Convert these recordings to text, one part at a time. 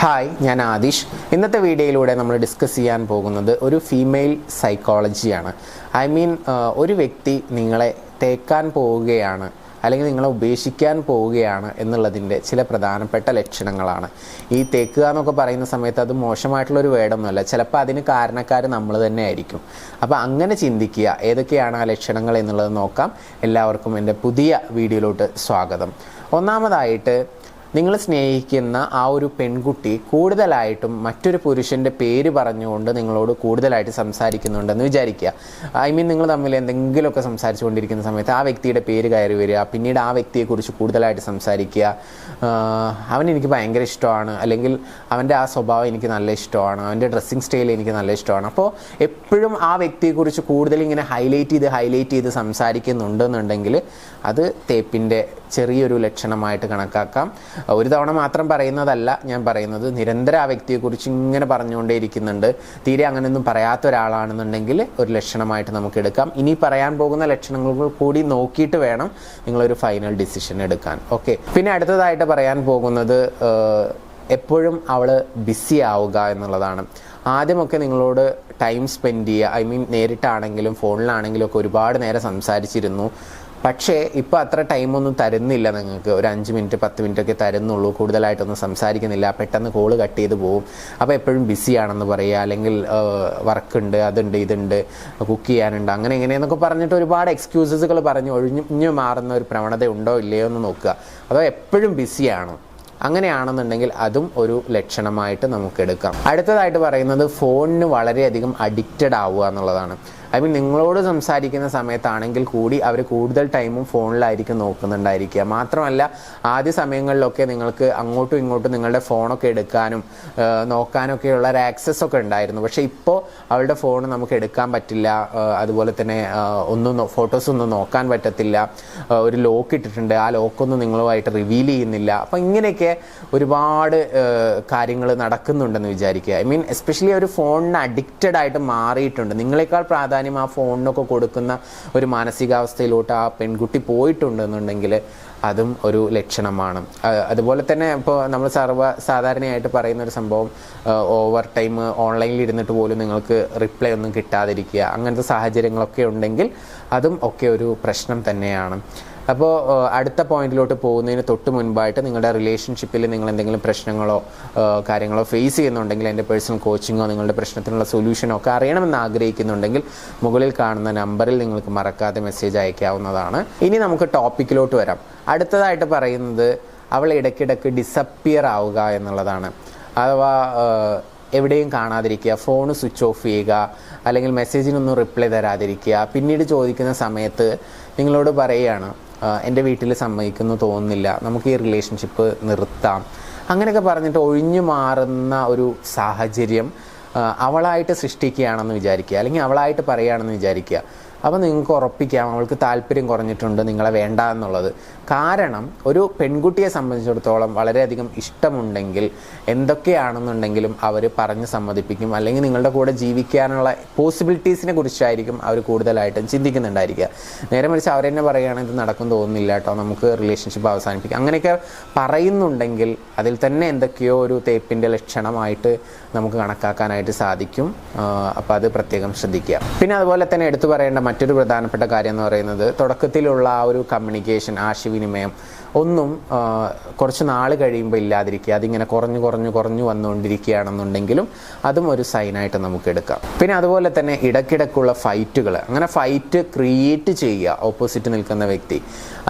Hi, ഞാൻ ആദിഷ്. ഇന്നത്തെ വീഡിയോയിലൂടെ നമ്മൾ ഡിസ്കസ് ചെയ്യാൻ പോകുന്നത് ഒരു ഫീമെയിൽ സൈക്കോളജിയാണ്. ഒരു വ്യക്തി നിങ്ങളെ തേക്കാൻ പോവുകയാണ് അല്ലെങ്കിൽ നിങ്ങളെ ഉപേക്ഷിക്കാൻ പോവുകയാണ് എന്നുള്ളതിൻ്റെ ചില പ്രധാനപ്പെട്ട ലക്ഷണങ്ങളാണ്. ഈ തേക്കുക എന്നൊക്കെ പറയുന്ന സമയത്ത് അത് മോശമായിട്ടുള്ളൊരു വേർഡൊന്നുമല്ല. ചിലപ്പോൾ അതിന് കാരണക്കാർ നമ്മൾ തന്നെ ആയിരിക്കും. അപ്പോൾ അങ്ങനെ ചിന്തിക്കുക, ഏതൊക്കെയാണ് ആ ലക്ഷണങ്ങൾ എന്നുള്ളത് നോക്കാം. എല്ലാവർക്കും എൻ്റെ പുതിയ വീഡിയോയിലോട്ട് സ്വാഗതം. ഒന്നാമതായിട്ട്, നിങ്ങൾ സ്നേഹിക്കുന്ന ആ ഒരു പെൺകുട്ടി കൂടുതലായിട്ടും മറ്റൊരു പുരുഷൻ്റെ പേര് പറഞ്ഞുകൊണ്ട് നിങ്ങളോട് കൂടുതലായിട്ട് സംസാരിക്കുന്നുണ്ടെന്ന് വിചാരിക്കുക. നിങ്ങൾ തമ്മിൽ എന്തെങ്കിലുമൊക്കെ സംസാരിച്ചു കൊണ്ടിരിക്കുന്ന സമയത്ത് ആ വ്യക്തിയുടെ പേര് കയറി വരിക, പിന്നീട് ആ വ്യക്തിയെക്കുറിച്ച് കൂടുതലായിട്ട് സംസാരിക്കുക. അവൻ എനിക്ക് ഭയങ്കര ഇഷ്ടമാണ്, അല്ലെങ്കിൽ അവൻ്റെ ആ സ്വഭാവം എനിക്ക് നല്ല ഇഷ്ടമാണ്, അവൻ്റെ ഡ്രസ്സിങ് സ്റ്റൈൽ എനിക്ക് നല്ല ഇഷ്ടമാണ്. അപ്പോൾ എപ്പോഴും ആ വ്യക്തിയെക്കുറിച്ച് കൂടുതൽ ഇങ്ങനെ ഹൈലൈറ്റ് ചെയ്ത് സംസാരിക്കുന്നുണ്ടെന്നുണ്ടെങ്കിൽ അത് തേപ്പിൻ്റെ ചെറിയൊരു ലക്ഷണമായിട്ട് കണക്കാക്കാം. ഒരു തവണ മാത്രം പറയുന്നതല്ല ഞാൻ പറയുന്നത്, നിരന്തരം ആ വ്യക്തിയെക്കുറിച്ച് ഇങ്ങനെ പറഞ്ഞുകൊണ്ടേ ഇരിക്കുന്നുണ്ട്. തീരെ അങ്ങനെയൊന്നും പറയാത്ത ഒരാളാണെന്നുണ്ടെങ്കിൽ ഒരു ലക്ഷണമായിട്ട് നമുക്ക് എടുക്കാം. ഇനി പറയാൻ പോകുന്ന ലക്ഷണങ്ങൾ കൂടി നോക്കിയിട്ട് വേണം നിങ്ങളൊരു ഫൈനൽ ഡിസിഷൻ എടുക്കാൻ. ഓക്കെ. പിന്നെ അടുത്തതായിട്ട് പറയാൻ പോകുന്നത്, എപ്പോഴും അവൾ ബിസി ആവുക എന്നുള്ളതാണ്. ആദ്യമൊക്കെ നിങ്ങളോട് ടൈം സ്പെൻഡ് ചെയ്യുക, നേരിട്ടാണെങ്കിലും ഫോണിലാണെങ്കിലും ഒക്കെ ഒരുപാട് നേരം സംസാരിച്ചിരുന്നു. പക്ഷേ ഇപ്പോൾ അത്ര ടൈമൊന്നും തരുന്നില്ല. നിങ്ങൾക്ക് ഒരു 5 മിനിറ്റ് 10 മിനിറ്റ് ഒക്കെ തരുന്നുള്ളൂ, കൂടുതലായിട്ടൊന്നും സംസാരിക്കുന്നില്ല. പെട്ടെന്ന് കോള് കട്ട് ചെയ്ത് പോകും. അപ്പോൾ എപ്പോഴും ബിസിയാണെന്ന് പറയുക, അല്ലെങ്കിൽ വർക്കുണ്ട്, അതുണ്ട്, ഇതുണ്ട്, കുക്ക് ചെയ്യാനുണ്ട്, അങ്ങനെ എങ്ങനെയെന്നൊക്കെ പറഞ്ഞിട്ട് ഒരുപാട് എക്സ്ക്യൂസസുകൾ പറഞ്ഞ് ഒഴിഞ്ഞു മാറുന്ന ഒരു പ്രവണത ഉണ്ടോ ഇല്ലയോ എന്ന് നോക്കുക. അതോ എപ്പോഴും ബിസിയാണോ? അങ്ങനെയാണെന്നുണ്ടെങ്കിൽ അതും ഒരു ലക്ഷണമായിട്ട് നമുക്ക് എടുക്കാം. അടുത്തതായിട്ട് പറയുന്നത്, ഫോണിന് വളരെയധികം അഡിക്റ്റഡ് ആവുക എന്നുള്ളതാണ്. നിങ്ങളോട് സംസാരിക്കുന്ന സമയത്താണെങ്കിൽ കൂടി അവർ കൂടുതൽ ടൈമും ഫോണിലായിരിക്കും നോക്കുന്നുണ്ടായിരിക്കുക. മാത്രമല്ല, ആദ്യ സമയങ്ങളിലൊക്കെ നിങ്ങൾക്ക് അങ്ങോട്ടും ഇങ്ങോട്ടും നിങ്ങളുടെ ഫോണൊക്കെ എടുക്കാനും നോക്കാനൊക്കെയുള്ള ഒരു ആക്സസ് ഒക്കെ ഉണ്ടായിരുന്നു. പക്ഷേ ഇപ്പോൾ അവളുടെ ഫോൺ നമുക്ക് എടുക്കാൻ പറ്റില്ല. അതുപോലെ തന്നെ ഫോട്ടോസൊന്നും നോക്കാൻ പറ്റത്തില്ല. ഒരു ലോക്ക് ഇട്ടിട്ടുണ്ട്, ആ ലോക്കൊന്നും നിങ്ങളുമായിട്ട് റിവീൽ ചെയ്യുന്നില്ല. അപ്പം ഇങ്ങനെയൊക്കെ ഒരുപാട് കാര്യങ്ങൾ നടക്കുന്നുണ്ടെന്ന് വിചാരിക്കുക. എസ്പെഷ്യലി ഒരു ഫോണിന് അഡിക്റ്റഡ് ആയിട്ട് മാറിയിട്ടുണ്ട്. നിങ്ങളെക്കാൾ പ്രാധാന്യം ആ ഫോണിനൊക്കെ കൊടുക്കുന്ന ഒരു മാനസികാവസ്ഥയിലോട്ട് ആ പെൺകുട്ടി പോയിട്ടുണ്ടെന്നുണ്ടെങ്കിൽ അതും ഒരു ലക്ഷണമാണ്. അതുപോലെ തന്നെ ഇപ്പോൾ നമ്മൾ സാധാരണയായിട്ട് പറയുന്ന ഒരു സംഭവം, ഓവർ ടൈം ഓൺലൈനിൽ ഇരുന്നിട്ട് പോലും നിങ്ങൾക്ക് റിപ്ലൈ ഒന്നും കിട്ടാതിരിക്കുക, അങ്ങനത്തെ സാഹചര്യങ്ങളൊക്കെ ഉണ്ടെങ്കിൽ അതും ഒക്കെ ഒരു പ്രശ്നം തന്നെയാണ്. അപ്പോൾ അടുത്ത പോയിന്റിലോട്ട് പോകുന്നതിന് തൊട്ട് മുൻപായിട്ട്, നിങ്ങളുടെ റിലേഷൻഷിപ്പിൽ നിങ്ങൾ എന്തെങ്കിലും പ്രശ്നങ്ങളോ കാര്യങ്ങളോ ഫേസ് ചെയ്യുന്നുണ്ടെങ്കിൽ എൻ്റെ പേഴ്സണൽ കോച്ചിങ്ങോ നിങ്ങളുടെ പ്രശ്നത്തിനുള്ള സൊല്യൂഷനോ ഒക്കെ അറിയണമെന്ന് ആഗ്രഹിക്കുന്നുണ്ടെങ്കിൽ മുകളിൽ കാണുന്ന നമ്പറിൽ നിങ്ങൾക്ക് മറക്കാതെ മെസ്സേജ് അയക്കാവുന്നതാണ്. ഇനി നമുക്ക് ടോപ്പിക്കിലോട്ട് വരാം. അടുത്തതായിട്ട് പറയുന്നത്, അവൾ ഇടയ്ക്കിടയ്ക്ക് ഡിസപ്പിയർ ആവുക എന്നുള്ളതാണ്. അഥവാ എവിടെയും കാണാതിരിക്കുക, ഫോൺ സ്വിച്ച് ഓഫ് ചെയ്യുക, അല്ലെങ്കിൽ മെസ്സേജിനൊന്നും റിപ്ലൈ തരാതിരിക്കുക. പിന്നീട് ചോദിക്കുന്ന സമയത്ത് നിങ്ങളോട് പറയുകയാണ്, എൻ്റെ വീട്ടിൽ സമ്മതിക്കുന്നു തോന്നുന്നില്ല, നമുക്ക് ഈ റിലേഷൻഷിപ്പ് നിർത്താം, അങ്ങനെയൊക്കെ പറഞ്ഞിട്ട് ഒഴിഞ്ഞു മാറുന്ന ഒരു സാഹചര്യം അവളായിട്ട് സൃഷ്ടിക്കുകയാണെന്ന് വിചാരിക്കുക, അല്ലെങ്കിൽ അവളായിട്ട് പറയുകയാണെന്ന് വിചാരിക്കുക. അപ്പോൾ നിങ്ങൾക്ക് ഉറപ്പിക്കാം അവൾക്ക് താല്പര്യം കുറഞ്ഞിട്ടുണ്ട്, നിങ്ങളെ വേണ്ട എന്നുള്ളത്. കാരണം ഒരു പെൺകുട്ടിയെ സംബന്ധിച്ചിടത്തോളം വളരെയധികം ഇഷ്ടമുണ്ടെങ്കിൽ എന്തൊക്കെയാണെന്നുണ്ടെങ്കിലും അവർ പറഞ്ഞ് സമ്മതിപ്പിക്കും, അല്ലെങ്കിൽ നിങ്ങളുടെ കൂടെ ജീവിക്കാനുള്ള പോസിബിലിറ്റീസിനെ കുറിച്ചായിരിക്കും അവർ കൂടുതലായിട്ടും ചിന്തിക്കുന്നുണ്ടായിരിക്കുക. നേരെ മറിച്ച് അവരെന്നെ പറയുകയാണെങ്കിൽ ഇത് നടക്കും തോന്നുന്നില്ല കേട്ടോ, നമുക്ക് റിലേഷൻഷിപ്പ് അവസാനിപ്പിക്കാം, അങ്ങനെയൊക്കെ പറയുന്നുണ്ടെങ്കിൽ അതിൽ തന്നെ എന്തൊക്കെയോ ഒരു തേപ്പിൻ്റെ ലക്ഷണമായിട്ട് നമുക്ക് കണക്കാക്കാനായിട്ട് സാധിക്കും. അപ്പോൾ അത് പ്രത്യേകം ശ്രദ്ധിക്കുക. പിന്നെ അതുപോലെ തന്നെ എടുത്തു പറയേണ്ട മറ്റൊരു പ്രധാനപ്പെട്ട കാര്യം എന്ന് പറയുന്നത്, തുടക്കത്തിലുള്ള ആ ഒരു കമ്മ്യൂണിക്കേഷൻ, ആശയവിനിമയം ഒന്നും കുറച്ച് നാൾ കഴിയുമ്പോൾ ഇല്ലാതിരിക്കുക. അതിങ്ങനെ കുറഞ്ഞു വന്നുകൊണ്ടിരിക്കുകയാണെന്നുണ്ടെങ്കിലും അതും ഒരു സൈനായിട്ട് നമുക്ക് എടുക്കാം. പിന്നെ അതുപോലെ തന്നെ ഇടയ്ക്കിടയ്ക്കുള്ള ഫൈറ്റുകൾ, അങ്ങനെ ഫൈറ്റ് ക്രിയേറ്റ് ചെയ്യുക ഓപ്പോസിറ്റ് നിൽക്കുന്ന വ്യക്തി.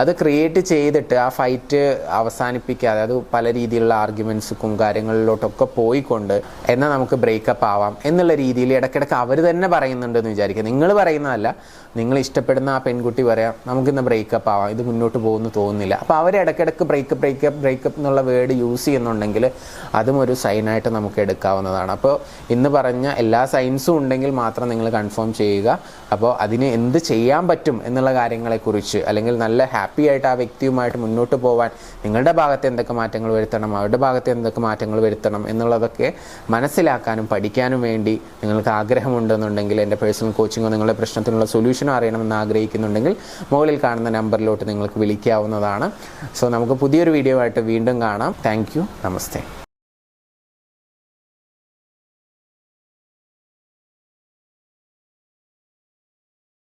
അത് ക്രിയേറ്റ് ചെയ്തിട്ട് ആ ഫൈറ്റ് അവസാനിപ്പിക്കാതെ അത് പല രീതിയിലുള്ള ആർഗ്യുമെൻറ്റ്സും കാര്യങ്ങളിലോട്ടൊക്കെ പോയിക്കൊണ്ട് എന്നാൽ നമുക്ക് ബ്രേക്കപ്പ് ആവാം എന്നുള്ള രീതിയിൽ ഇടയ്ക്കിടയ്ക്ക് അവർ തന്നെ പറയുന്നുണ്ടെന്ന് വിചാരിക്കുക. നിങ്ങൾ പറയുന്നതല്ല, നിങ്ങൾ ഇഷ്ടപ്പെടുന്ന ആ പെൺകുട്ടി പറയാം, നമുക്കിന്ന് ബ്രേക്കപ്പ് ആവാം, ഇത് മുന്നോട്ട് പോകുന്നു തോന്നുന്നില്ല. അപ്പോൾ അവർ ഇടയ്ക്കിടയ്ക്ക് ബ്രേക്കപ്പ് എന്നുള്ള വേർഡ് യൂസ് ചെയ്യുന്നുണ്ടെങ്കിൽ അതും ഒരു സൈനായിട്ട് നമുക്ക് എടുക്കാവുന്നതാണ്. അപ്പോൾ ഇന്ന് പറഞ്ഞ എല്ലാ സൈൻസും ഉണ്ടെങ്കിൽ മാത്രം നിങ്ങൾ കൺഫേം ചെയ്യുക. അപ്പോൾ അതിന് എന്ത് ചെയ്യാൻ പറ്റും എന്നുള്ള കാര്യങ്ങളെക്കുറിച്ച്, അല്ലെങ്കിൽ നല്ല ഹാപ്പി ആയിട്ട് ആ വ്യക്തിയുമായിട്ട് മുന്നോട്ട് പോകാൻ നിങ്ങളുടെ ഭാഗത്ത് എന്തൊക്കെ മാറ്റങ്ങൾ വരുത്തണം, അവരുടെ ഭാഗത്ത് എന്തൊക്കെ മാറ്റങ്ങൾ വരുത്തണം എന്നുള്ളതൊക്കെ മനസ്സിലാക്കാനും പഠിക്കാനും വേണ്ടി നിങ്ങൾക്ക് ആഗ്രഹമുണ്ടെന്നുണ്ടെങ്കിൽ എൻ്റെ പേഴ്സണൽ കോച്ചിങ്ങോ നിങ്ങളുടെ പ്രശ്നത്തിനുള്ള സൊല്യൂഷനോ അറിയണമെന്ന് ആഗ്രഹിക്കുന്നുണ്ടെങ്കിൽ മുകളിൽ കാണുന്ന നമ്പറിലോട്ട് നിങ്ങൾക്ക് വിളിക്കാവുന്നതാണ്. സോ നമുക്ക് പുതിയൊരു വീഡിയോ ആയിട്ട് വീണ്ടും കാണാം. Thank you. നമസ്തേ.